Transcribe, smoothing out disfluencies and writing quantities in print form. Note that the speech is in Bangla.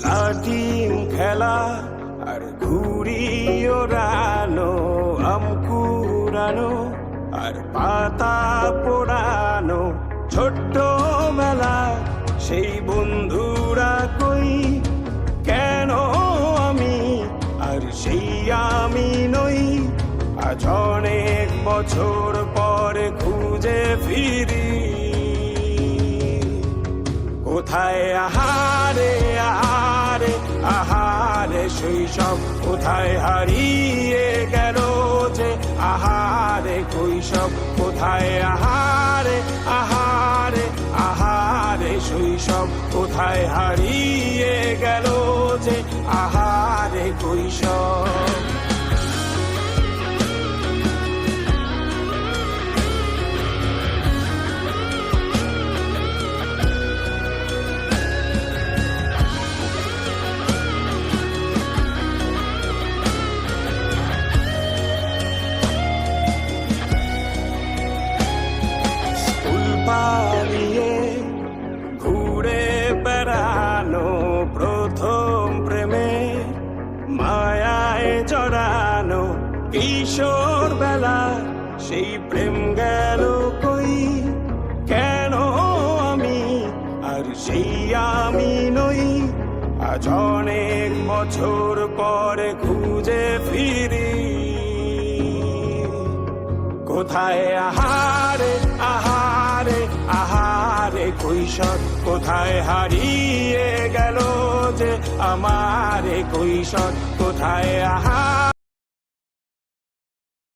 লাটিম খেলা আর ঘুড়ি ওড়ানো, আম কুড়ানো আর পাতা পোড়ানো, ছোট্ট মেলা সেই বন্ধুরা কই, কেন আমি আর সেই আমি নই। আজ অনেক বছর পরে খুঁজে ফিরি, কোথায় আহারে আহারে আহারে শৈশব, কোথায় হারিয়ে গেল যে আহারে কৈশব, কোথায় আহারে আহারে আহারে শৈশব, কোথায় হারিয়ে গেল যে আহারে কৈশব। পালিয়ে ঘুরে বেড়ানো, প্রথম প্রেমে মায়ায় জড়ানো, কিশোর বেলা সেই প্রেম গেল কই, কেন আমি আর সেই আমি নই। আজ অনেক বছর পরে খুঁজে ফিরি, কোথায় আহারে আহারে আহারে কৈশোর, কোথায় হারিয়ে গেল যে আমারে কৈশোর, কোথায় আহারে।